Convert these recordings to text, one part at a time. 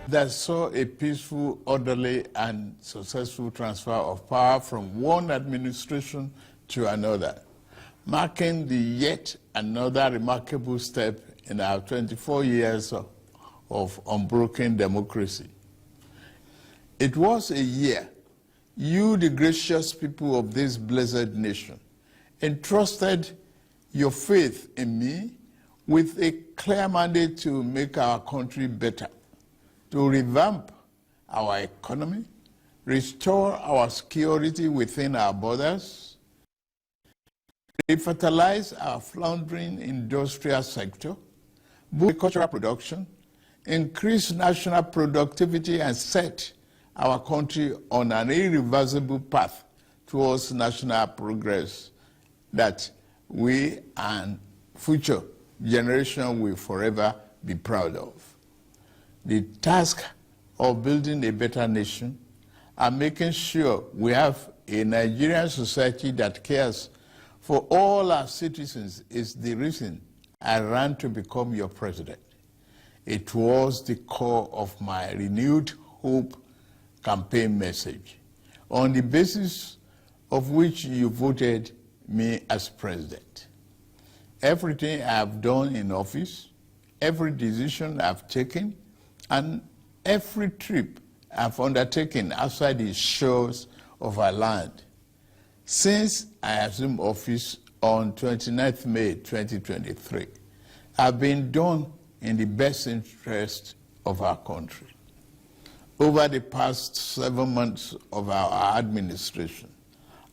that saw a peaceful, orderly, and successful transfer of power from one administration to another, marking the yet another remarkable step in our 24 years of unbroken democracy. It was a year you, the gracious people of this blessed nation, entrusted your faith in me with a clear mandate to make our country better, to revamp our economy, restore our security within our borders, revitalize our floundering industrial sector, boost cultural production, increase national productivity, and set our country on an irreversible path towards national progress that we and future generations will forever be proud of. The task of building a better nation and making sure we have a Nigerian society that cares for all our citizens is the reason I ran to become your president. It was the core of my renewed hope campaign message, on the basis of which you voted me as president. Everything I have done in office, every decision I've taken, and every trip I've undertaken outside the shores of our land since I assumed office on 29th May 2023 have been done in the best interest of our country. Over the past 7 months of our administration,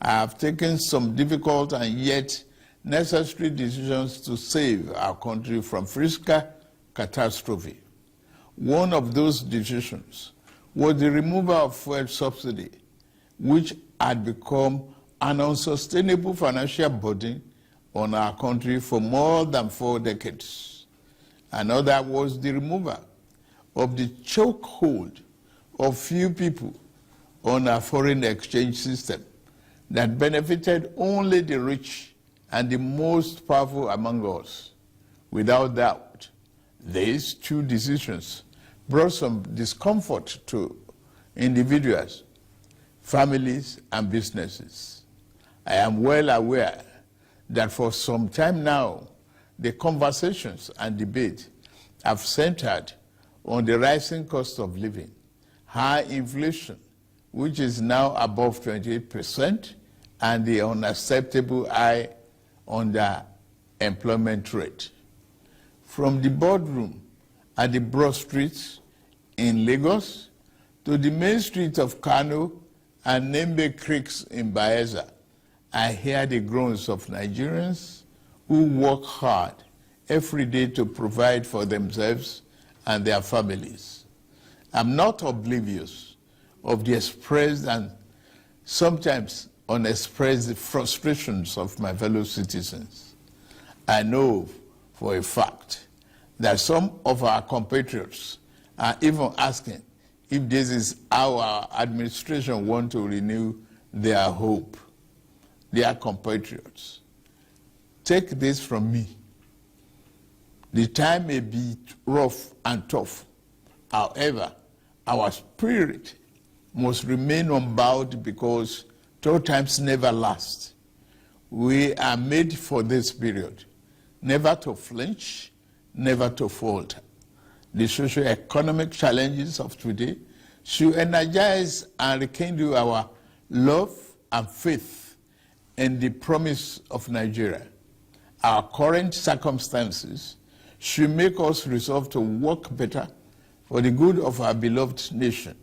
I have taken some difficult and yet necessary decisions to save our country from fiscal catastrophe. One of those decisions was the removal of fuel subsidy, which had become an unsustainable financial burden on our country for more than 4 decades. Another was the removal of the chokehold of few people on our foreign exchange system that benefited only the rich and the most powerful among us. Without doubt, these two decisions brought some discomfort to individuals, families, and businesses. I am well aware that for some time now, the conversations and debate have centered on the rising cost of living, high inflation, which is now above 28%, and the unacceptable high underemployment rate. From the boardroom at the broad streets in Lagos to the main streets of Kano and Nembe Creeks in Bayelsa, I hear the groans of Nigerians who work hard every day to provide for themselves and their families. I'm not oblivious of the expressed and sometimes unexpressed frustrations of my fellow citizens. I know for a fact that some of our compatriots are even asking if this is how our administration wants to renew their hope. Dear compatriots, take this from me. The time may be rough and tough. However, our spirit must remain unbowed because tough times never last. We are made for this period, never to flinch, never to falter. The socio-economic challenges of today should energize and rekindle our love and faith in the promise of Nigeria. Our current circumstances should make us resolve to work better for the good of our beloved nation.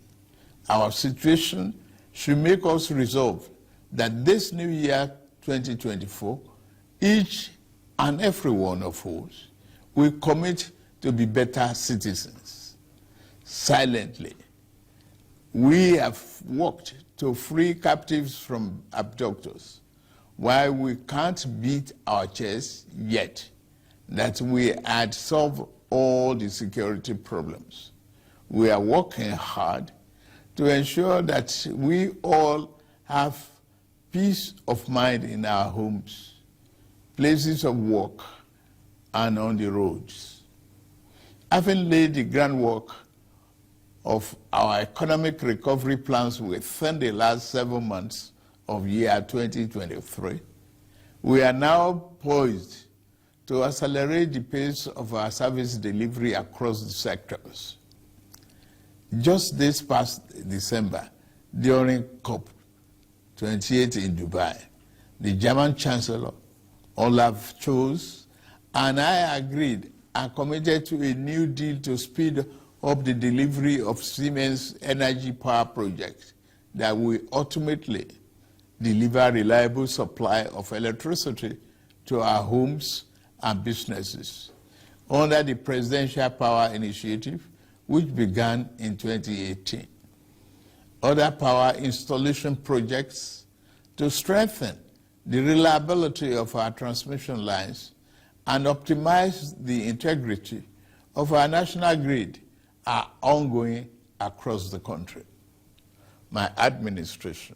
Our situation should make us resolve that this new year, 2024, each and every one of us will commit to be better citizens. Silently, we have worked to free captives from abductors, while we can't beat our chest yet that we had solved all the security problems. We are working hard to ensure that we all have peace of mind in our homes, places of work, and on the roads. Having laid the groundwork of our economic recovery plans within the last 7 months of year 2023, we are now poised to accelerate the pace of our service delivery across the sectors. Just this past December, during COP28 in Dubai, the German Chancellor, Olaf Scholz, and I agreed and committed to a new deal to speed up the delivery of Siemens energy power projects that will ultimately deliver reliable supply of electricity to our homes and businesses under the Presidential Power Initiative, which began in 2018. Other power installation projects to strengthen the reliability of our transmission lines and optimize the integrity of our national grid are ongoing across the country. My administration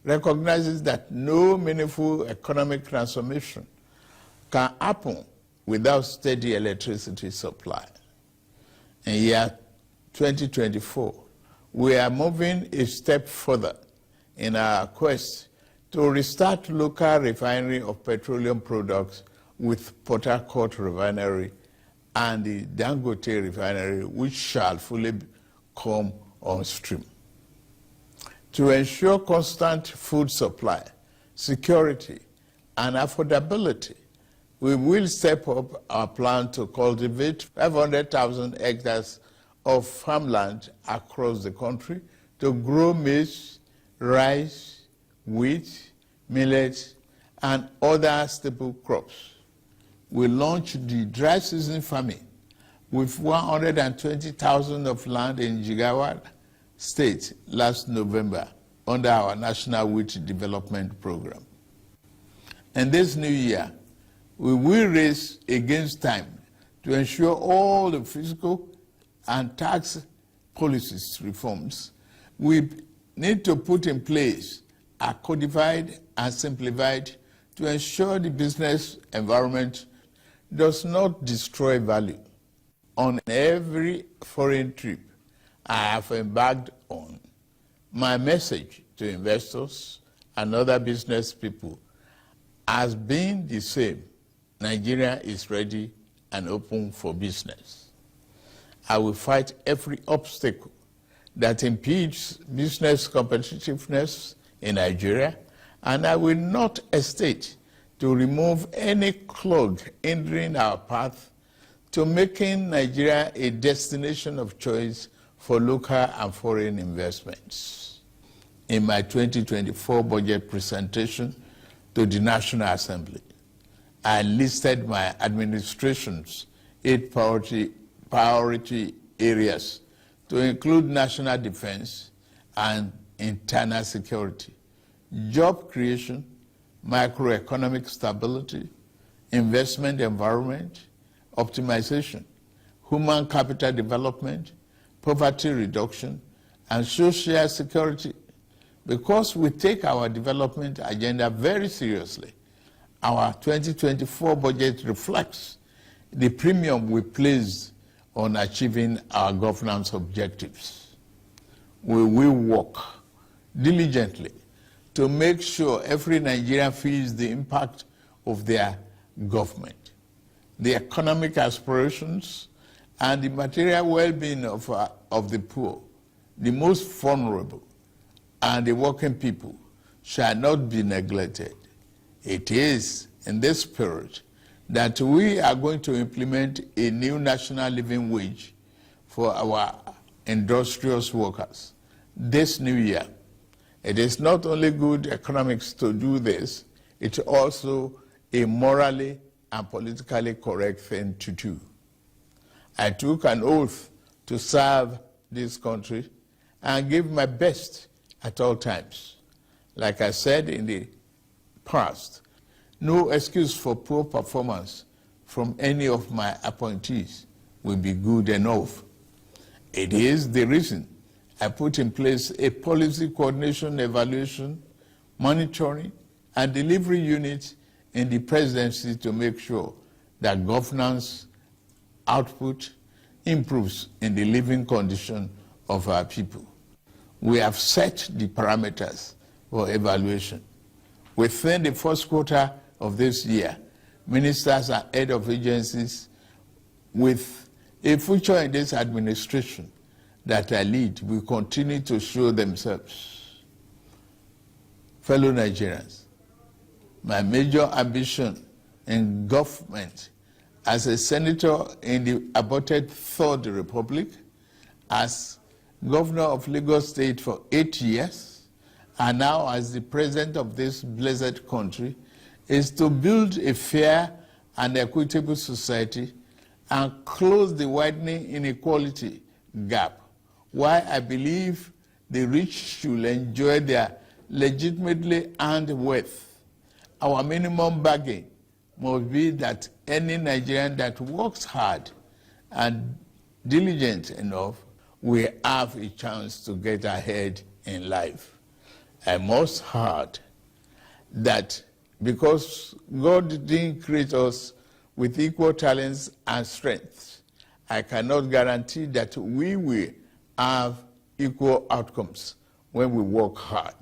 recognizes that no meaningful economic transformation can happen without steady electricity supply. In year 2024, we are moving a step further in our quest to restart local refinery of petroleum products with Port Harcourt Refinery and the Dangote Refinery, which shall fully come on stream. To ensure constant food supply, security, and affordability, we will step up our plan to cultivate 500,000 hectares of farmland across the country to grow maize, rice, wheat, millet, and other staple crops. We launched the dry season farming with 120,000 of land in Jigawa State last November under our National Wheat Development Program. And this new year, we will race against time to ensure all the fiscal and tax policies reforms we need to put in place are codified and simplified to ensure the business environment does not destroy value. On every foreign trip I have embarked on, my message to investors and other business people has been the same. Nigeria is ready and open for business. I will fight every obstacle that impedes business competitiveness in Nigeria, and I will not hesitate to remove any clog hindering our path to making Nigeria a destination of choice for local and foreign investments. In my 2024 budget presentation to the National Assembly, I listed my administration's 8 priority areas to include national defense and internal security, job creation, macroeconomic stability, investment environment, optimization, human capital development, poverty reduction, and social security. Because we take our development agenda very seriously, our 2024 budget reflects the premium we place on achieving our governance objectives. We will work diligently to make sure every Nigerian feels the impact of their government, the economic aspirations, and the material well-being of the poor, the most vulnerable, and the working people shall not be neglected. It is in this spirit that we are going to implement a new national living wage for our industrious workers this new year. It is not only good economics to do this, it's also a morally and politically correct thing to do. I took an oath to serve this country and give my best at all times. Like I said in the past, no excuse for poor performance from any of my appointees will be good enough. It is the reason I put in place a policy coordination, evaluation, monitoring, and delivery unit in the presidency to make sure that governance output improves in the living condition of our people. We have set the parameters for evaluation. Within the first quarter of this year, ministers and head of agencies with a future in this administration that I lead will continue to show themselves. Fellow Nigerians, my major ambition in government as a senator in the aborted Third Republic, as governor of Lagos State for 8 years, and now as the president of this blessed country, is to build a fair and equitable society and close the widening inequality gap, while I believe the rich should enjoy their legitimately earned wealth. Our minimum bargain must be that any Nigerian that works hard and diligent enough will have a chance to get ahead in life. I must add that because God didn't create us with equal talents and strengths, I cannot guarantee that we will have equal outcomes when we work hard.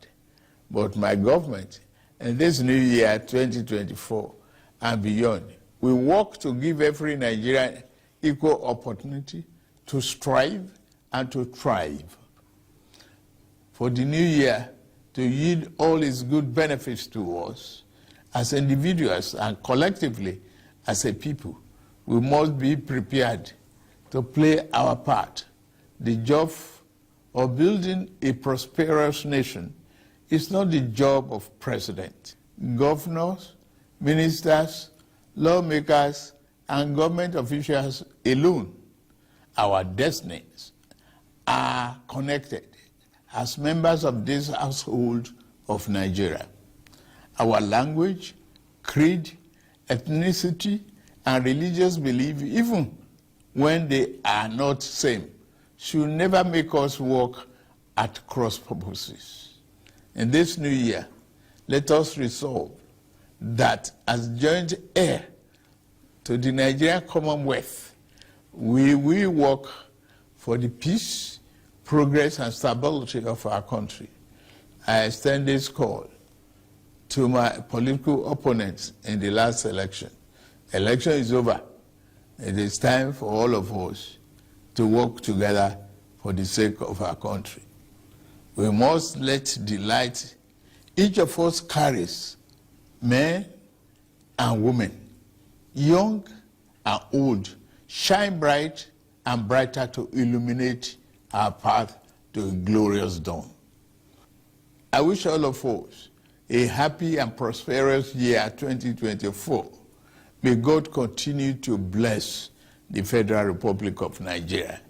But my government, in this new year, 2024 and beyond, will work to give every Nigerian equal opportunity to strive and to thrive. For the new year to yield all its good benefits to us, as individuals and collectively as a people, we must be prepared to play our part. The job of building a prosperous nation is not the job of president. Governors, ministers, lawmakers, and government officials alone. Our destinies are connected as members of this household of Nigeria. Our language, creed, ethnicity, and religious belief, even when they are not same, should never make us work at cross purposes. In this new year, let us resolve that as joint heir to the Nigerian Commonwealth, we will work for the peace, progress, and stability of our country. I extend this call to my political opponents in the last election. Election is over. It is time for all of us to work together for the sake of our country. We must let the light each of us carries, men and women, young and old, shine bright and brighter to illuminate our path to a glorious dawn. I wish all of us a happy and prosperous year 2024. May God continue to bless the Federal Republic of Nigeria.